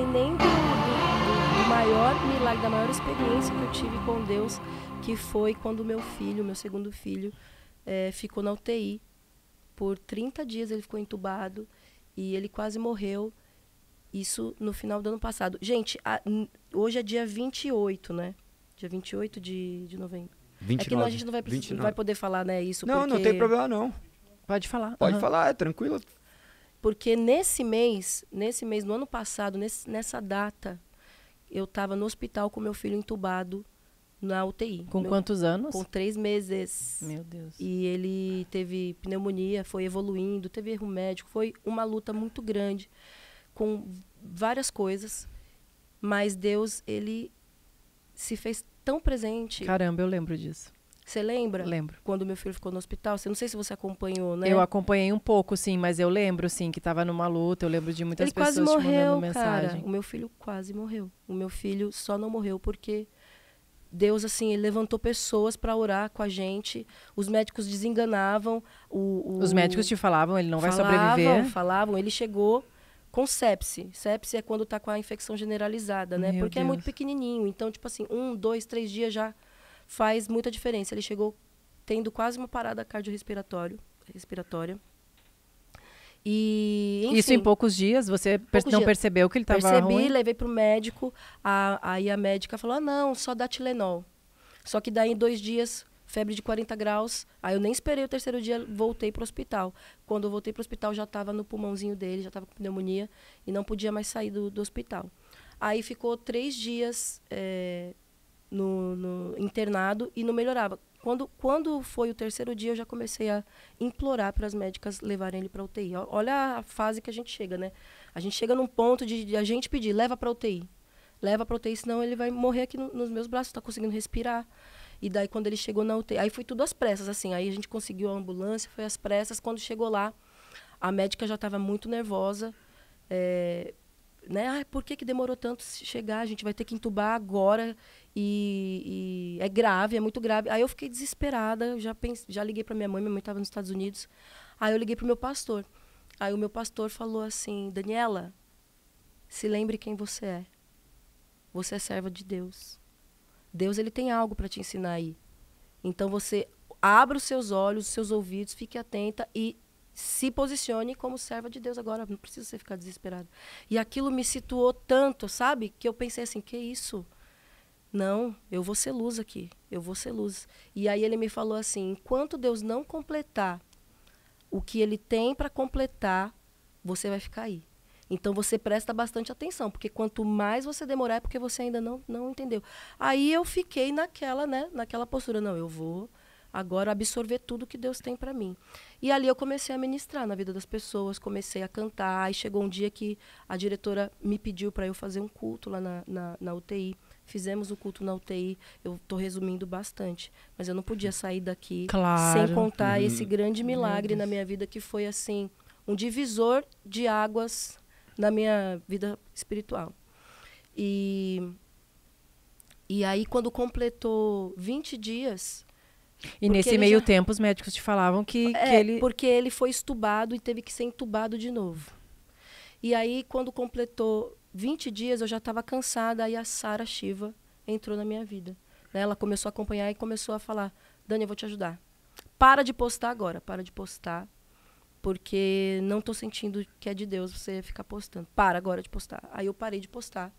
nem do maior milagre, da maior experiência que eu tive com Deus, que foi quando meu segundo filho, ficou na UTI. Por 30 dias ele ficou entubado e ele quase morreu. Isso no final do ano passado. Gente, hoje é dia 28, né? Dia 28 de novembro. 29. É que a gente não vai poder falar, né, isso. Não, porque... não tem problema, não. Pode falar. Pode falar, é tranquilo. Porque nesse mês, no ano passado, nessa data, eu estava no hospital com meu filho entubado na UTI. Com quantos anos? Com 3 meses. Meu Deus. E ele teve pneumonia, foi evoluindo, teve erro médico, foi uma luta muito grande, com várias coisas. Mas Deus, ele se fez tão presente. Caramba, eu lembro disso. Você lembra? Lembro. Quando meu filho ficou no hospital? Não sei se você acompanhou, né? Eu acompanhei um pouco, sim, mas eu lembro, sim, que estava numa luta. Eu lembro de muitas pessoas te mandando mensagem. Cara. O meu filho quase morreu. O meu filho só não morreu porque Deus, assim, ele levantou pessoas para orar com a gente. Os médicos desenganavam. Os médicos te falavam, ele não vai sobreviver? Falavam. Ele chegou com sepse. Sepse é quando tá com a infecção generalizada, né? Porque é muito pequenininho. Então, tipo assim, 1, 2, 3 dias já faz muita diferença. Ele chegou tendo quase uma parada cardiorrespiratória. E, enfim, isso em poucos dias? Você não percebeu que ele estava ruim? Percebi, levei pro médico. Aí a médica falou, não, só dá Tilenol. Só que daí em 2 dias, febre de 40 graus. Aí eu nem esperei o 3º dia, voltei pro hospital. Quando eu voltei pro hospital, já estava no pulmãozinho dele, já estava com pneumonia e não podia mais sair do hospital. Aí ficou 3 dias no internado e não melhorava. Quando foi o 3º dia, eu já comecei a implorar para as médicas levarem ele para UTI. Olha a fase que a gente chega, né? A gente chega num ponto de a gente pedir, leva para UTI. Leva para UTI, senão ele vai morrer aqui nos meus braços, está conseguindo respirar. E daí, quando ele chegou na UTI, aí foi tudo às pressas, assim. Aí a gente conseguiu a ambulância, foi às pressas. Quando chegou lá, a médica já estava muito nervosa. Né? Por que demorou tanto chegar? A gente vai ter que entubar agora e é grave, é muito grave. Aí eu fiquei desesperada, já liguei para minha mãe estava nos Estados Unidos. Aí eu liguei para o meu pastor. Aí o meu pastor falou assim, Daniela, se lembre quem você é. Você é serva de Deus. Deus, ele tem algo para te ensinar aí. Então você abra os seus olhos, os seus ouvidos, fique atenta e se posicione como serva de Deus agora. Não precisa você ficar desesperado. E aquilo me situou tanto, sabe? Que eu pensei assim, que isso? Não, eu vou ser luz aqui. Eu vou ser luz. E aí ele me falou assim, enquanto Deus não completar o que ele tem para completar, você vai ficar aí. Então você presta bastante atenção, porque quanto mais você demorar é porque você ainda não entendeu. Aí eu fiquei naquela postura, não, eu vou agora absorver tudo que Deus tem para mim. E ali eu comecei a ministrar na vida das pessoas, comecei a cantar. Aí chegou um dia que a diretora me pediu para eu fazer um culto lá na UTI. Fizemos o culto na UTI. Eu estou resumindo bastante, mas eu não podia sair daqui sem contar esse grande milagre na minha vida, que foi assim um divisor de águas na minha vida espiritual. E aí, quando completou 20 dias... E nesse meio tempo, os médicos te falavam que ele... porque ele foi estubado e teve que ser entubado de novo. E aí, quando completou 20 dias, eu já estava cansada, aí a Sara Shiva entrou na minha vida. Ela começou a acompanhar e começou a falar, Dani, eu vou te ajudar. Para de postar agora, para de postar, porque não estou sentindo que é de Deus você ficar postando. Para agora de postar. Aí eu parei de postar.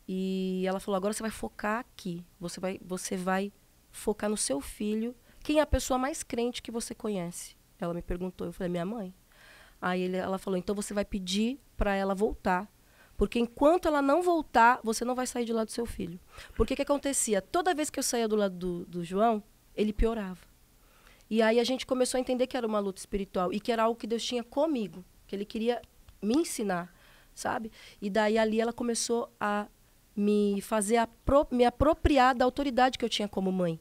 E ela falou, agora você vai focar aqui. Você vai focar no seu filho. Quem é a pessoa mais crente que você conhece? Ela me perguntou. Eu falei, minha mãe. Aí ela falou, então você vai pedir para ela voltar. Porque enquanto ela não voltar, você não vai sair de lá do seu filho. Porque o que acontecia? Toda vez que eu saía do lado do João, ele piorava. E aí a gente começou a entender que era uma luta espiritual e que era algo que Deus tinha comigo, que ele queria me ensinar, sabe? E daí ali ela começou a me fazer me apropriar da autoridade que eu tinha como mãe.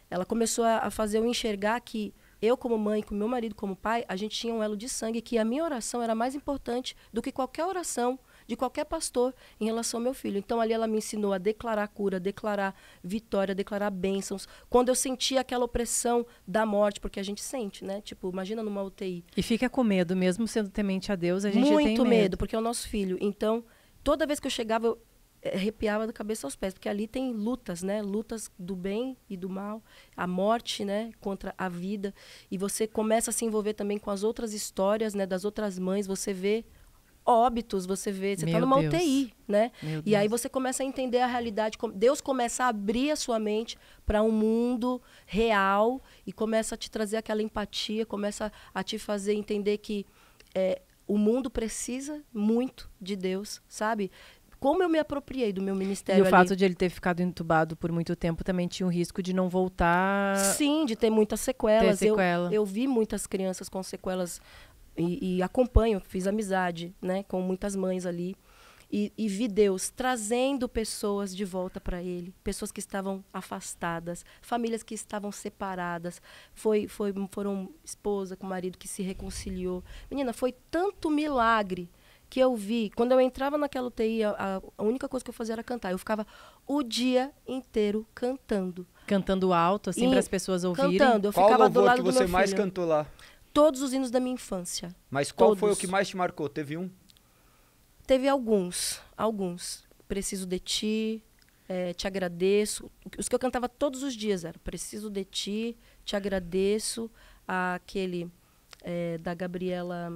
Ela começou a fazer eu enxergar que eu como mãe, com meu marido como pai, a gente tinha um elo de sangue, que a minha oração era mais importante do que qualquer oração de qualquer pastor em relação ao meu filho. Então ali ela me ensinou a declarar cura, declarar vitória, declarar bênçãos. Quando eu sentia aquela opressão da morte, porque a gente sente, né? Tipo, imagina numa UTI. E fica com medo, mesmo sendo temente a Deus, a gente muito tem medo. Porque é o nosso filho. Então, toda vez que eu chegava, eu arrepiava da cabeça aos pés, porque ali tem lutas, né? Lutas do bem e do mal, a morte, né? Contra a vida. E você começa a se envolver também com as outras histórias, né? Das outras mães, você vê óbitos, você vê, você está numa UTI, né? E aí você começa a entender a realidade, Deus começa a abrir a sua mente para um mundo real e começa a te trazer aquela empatia, começa a te fazer entender que o mundo precisa muito de Deus, sabe? Como eu me apropriei do meu ministério ali. E o fato de ele ter ficado entubado por muito tempo também tinha um risco de não voltar... Sim, de ter muitas sequelas. Eu vi muitas crianças com sequelas e acompanho, fiz amizade, né, com muitas mães ali. E vi Deus trazendo pessoas de volta para ele, pessoas que estavam afastadas, famílias que estavam separadas. Foram esposa com marido que se reconciliou. Menina, foi tanto milagre que eu vi. Quando eu entrava naquela UTI, a única coisa que eu fazia era cantar. Eu ficava o dia inteiro cantando. Cantando alto, assim, para as pessoas ouvirem? Cantando. Eu Qual ficava do lado que do você meu mais filho. cantou lá? Todos os hinos da minha infância. Mas qual Todos. foi o que mais te marcou? Teve um? Teve alguns. Preciso de ti, te agradeço. Os que eu cantava todos os dias era Preciso de ti, te agradeço. Aquele da Gabriela...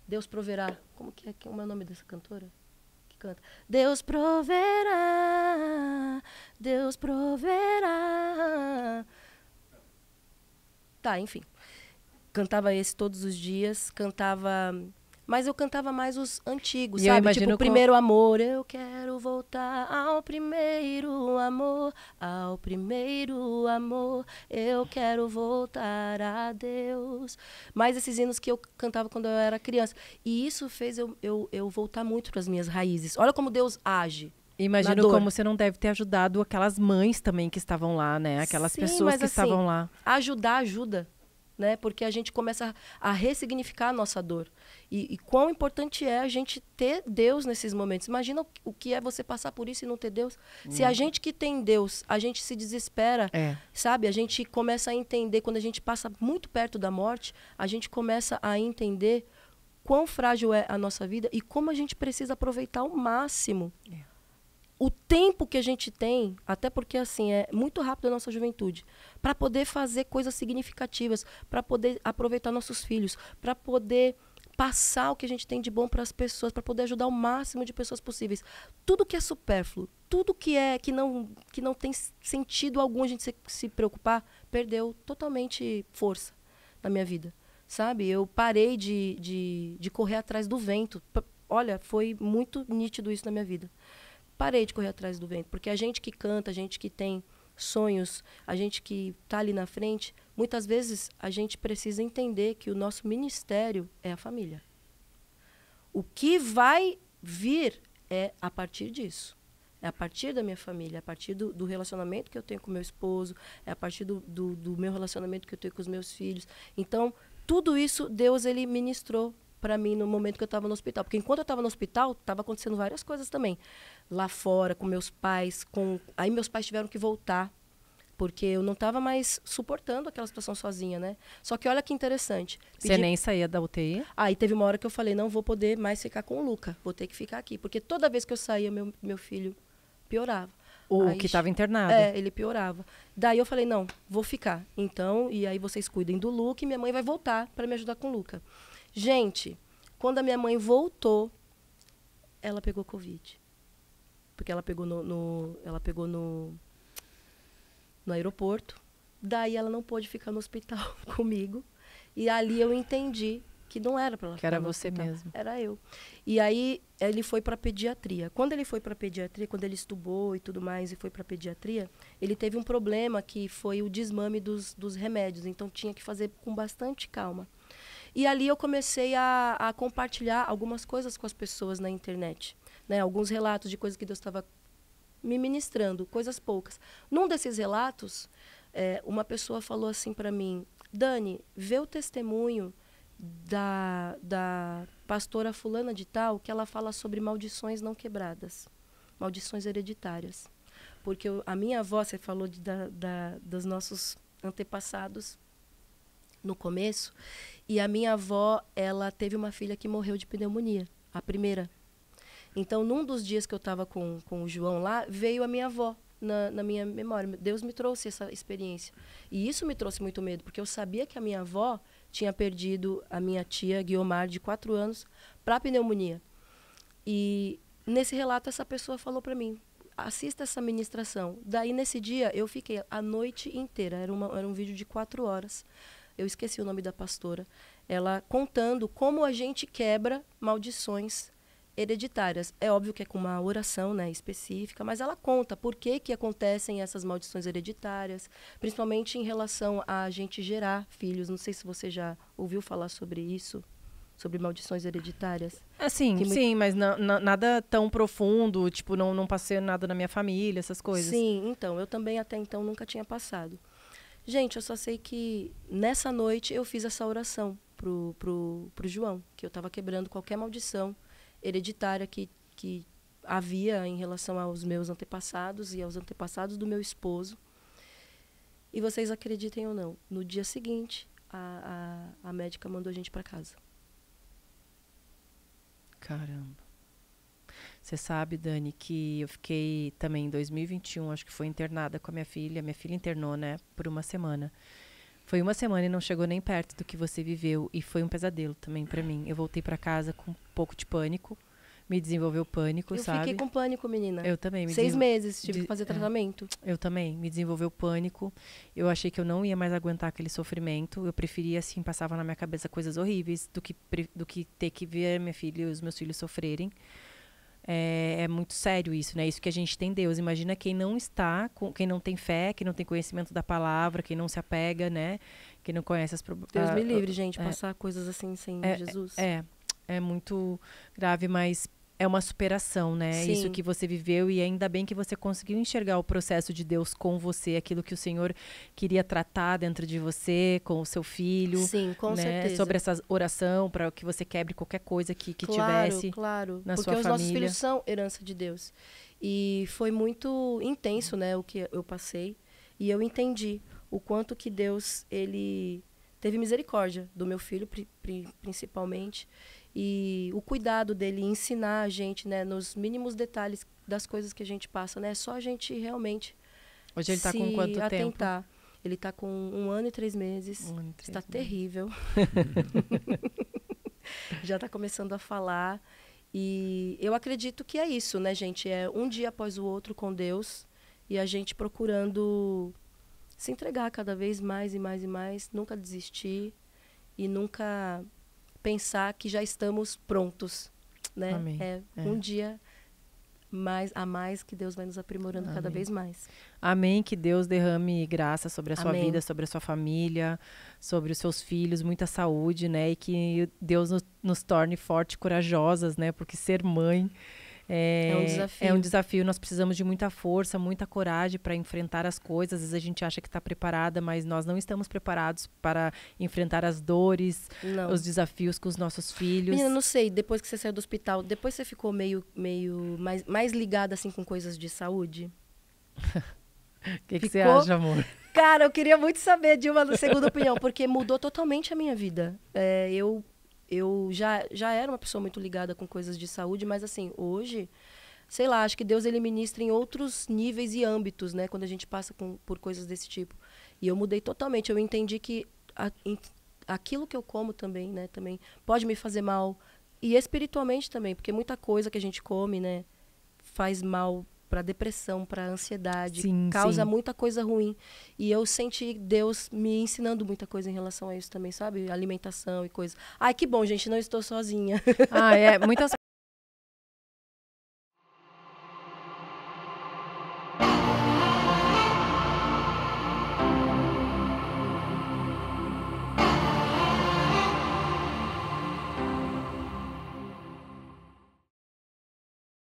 Deus proverá. Como que é o nome dessa cantora? Que canta. Deus proverá, Deus proverá. Tá, enfim. Cantava esse todos os dias, mas eu cantava mais os antigos, e sabe? Tipo, o primeiro amor, eu quero voltar ao primeiro amor, eu quero voltar a Deus. Mais esses hinos que eu cantava quando eu era criança. E isso fez eu voltar muito para as minhas raízes. Olha como Deus age. Imagino como você não deve ter ajudado aquelas mães também que estavam lá, né? Aquelas pessoas que estavam lá. Ajuda. Né? Porque a gente começa a ressignificar a nossa dor. E quão importante é a gente ter Deus nesses momentos. Imagina o que é você passar por isso e não ter Deus. Se a gente que tem Deus, a gente se desespera, sabe? A gente começa a entender, quando a gente passa muito perto da morte, a gente começa a entender quão frágil é a nossa vida e como a gente precisa aproveitar ao máximo o tempo que a gente tem, até porque assim é muito rápido a nossa juventude, para poder fazer coisas significativas, para poder aproveitar nossos filhos, para poder passar o que a gente tem de bom para as pessoas, para poder ajudar o máximo de pessoas possíveis. Tudo que é supérfluo, tudo que não tem sentido algum a gente se preocupar, perdeu totalmente força na minha vida, sabe? Eu parei de correr atrás do vento. Olha, foi muito nítido isso na minha vida. Parei de correr atrás do vento, porque a gente que canta, a gente que tem sonhos, a gente que está ali na frente, muitas vezes a gente precisa entender que o nosso ministério é a família. O que vai vir é a partir disso. É a partir da minha família, é a partir do relacionamento que eu tenho com meu esposo, é a partir do meu relacionamento que eu tenho com os meus filhos. Então, tudo isso Deus ele ministrou para mim no momento que eu estava no hospital. Porque enquanto eu estava no hospital, estava acontecendo várias coisas também. Lá fora, com meus pais. Aí meus pais tiveram que voltar, porque eu não estava mais suportando aquela situação sozinha, né? Só que olha que interessante. Você nem saía da UTI? Aí teve uma hora que eu falei, não vou poder mais ficar com o Luca. Vou ter que ficar aqui. Porque toda vez que eu saía, meu filho piorava. O que estava internado? Ele piorava. Daí eu falei, não, vou ficar. Então, e aí vocês cuidem do Luca e minha mãe vai voltar para me ajudar com o Luca. Gente, quando a minha mãe voltou, ela pegou Covid. Porque ela pegou no aeroporto. Daí ela não pôde ficar no hospital comigo. E ali eu entendi que não era para ela ficar no hospital. Que era você mesmo. Era eu. E aí ele foi para pediatria. Quando ele foi para pediatria, quando ele estudou e tudo mais e foi para pediatria, ele teve um problema que foi o desmame dos remédios. Então tinha que fazer com bastante calma. E ali eu comecei a compartilhar algumas coisas com as pessoas na internet, né? Alguns relatos de coisas que Deus estava me ministrando, coisas poucas. Num desses relatos, uma pessoa falou assim para mim, Dani, vê o testemunho da pastora fulana de tal, que ela fala sobre maldições não quebradas, maldições hereditárias. Porque a minha avó, você falou dos nossos antepassados, no começo. E a minha avó, ela teve uma filha que morreu de pneumonia, a primeira. Então, num dos dias que eu estava com o João lá, veio a minha avó na minha memória. Deus me trouxe essa experiência. E isso me trouxe muito medo, porque eu sabia que a minha avó tinha perdido a minha tia, Guiomar, de 4 anos, para pneumonia. E nesse relato, essa pessoa falou para mim, assista essa ministração. Daí, nesse dia, eu fiquei a noite inteira. Era um vídeo de 4 horas. Eu esqueci o nome da pastora. Ela contando como a gente quebra maldições hereditárias. É óbvio que é com uma oração, né, específica, mas ela conta por que acontecem essas maldições hereditárias, principalmente em relação a gente gerar filhos. Não sei se você já ouviu falar sobre isso, sobre maldições hereditárias. Sim, mas nada tão profundo, tipo, não passei nada na minha família, essas coisas. Sim, então, eu também até então nunca tinha passado. Gente, eu só sei que nessa noite eu fiz essa oração pro João, que eu estava quebrando qualquer maldição hereditária que havia em relação aos meus antepassados e aos antepassados do meu esposo. E vocês acreditem ou não, no dia seguinte, a médica mandou a gente para casa. Caramba. Você sabe, Dani, que eu fiquei também em 2021, acho que foi internada com a minha filha. Minha filha internou, né, por 1 semana. Foi 1 semana e não chegou nem perto do que você viveu. E foi um pesadelo também pra mim. Eu voltei pra casa com um pouco de pânico. Me desenvolveu pânico, sabe? Eu fiquei com pânico, menina. Eu também. 6 meses, tive que fazer tratamento. Eu também. Me desenvolveu pânico. Eu achei que eu não ia mais aguentar aquele sofrimento. Eu preferia, assim, passava na minha cabeça coisas horríveis do que ter que ver minha filha e os meus filhos sofrerem. É muito sério isso, né? Isso que a gente tem Deus. Imagina quem não quem não tem fé, quem não tem conhecimento da palavra, quem não se apega, né? Quem não conhece as problemas. Deus me livre, gente, passar coisas assim sem Jesus. É muito grave, mas é uma superação, né? Sim. Isso que você viveu, e ainda bem que você conseguiu enxergar o processo de Deus com você, aquilo que o Senhor queria tratar dentro de você, com o seu filho. Sim, com certeza. Sobre essa oração, para que você quebre qualquer coisa que tivesse na sua família. Porque os nossos filhos são herança de Deus. E foi muito intenso, né, o que eu passei. E eu entendi o quanto que Deus, ele teve misericórdia do meu filho, principalmente. E o cuidado dele ensinar a gente, né, nos mínimos detalhes das coisas que a gente passa, né? É só a gente realmente Hoje ele está com quanto atentar. tempo? Ele está com 1 ano e 3 meses. Está terrível. Já está começando a falar. E eu acredito que é isso, né, gente? É um dia após o outro com Deus e a gente procurando se entregar cada vez mais e mais e mais, nunca desistir e nunca pensar que já estamos prontos, né? Amém. Um dia a mais que Deus vai nos aprimorando cada vez mais. Amém, que Deus derrame graça sobre a sua Amém. vida, sobre a sua família, sobre os seus filhos, muita saúde, né? E que Deus nos torne fortes e corajosas, né? Porque ser mãe é um desafio. É um desafio. Nós precisamos de muita força, muita coragem para enfrentar as coisas. Às vezes a gente acha que está preparada, mas nós não estamos preparados para enfrentar as dores, os desafios com os nossos filhos. Menina, não sei, depois que você saiu do hospital, depois você ficou meio mais ligada assim com coisas de saúde? O que você acha, amor? Cara, eu queria muito saber de uma segunda opinião, porque mudou totalmente a minha vida. Eu já era uma pessoa muito ligada com coisas de saúde, mas assim, hoje, sei lá, acho que Deus ele ministra em outros níveis e âmbitos, né? Quando a gente passa por coisas desse tipo. E eu mudei totalmente. Eu entendi que aquilo que eu como também, né? Também pode me fazer mal. E espiritualmente também, porque muita coisa que a gente come, né? Faz mal para depressão, para ansiedade, causa muita coisa ruim. E eu senti Deus me ensinando muita coisa em relação a isso também, sabe? Alimentação e coisa. Ai, que bom, gente, não estou sozinha. Muitas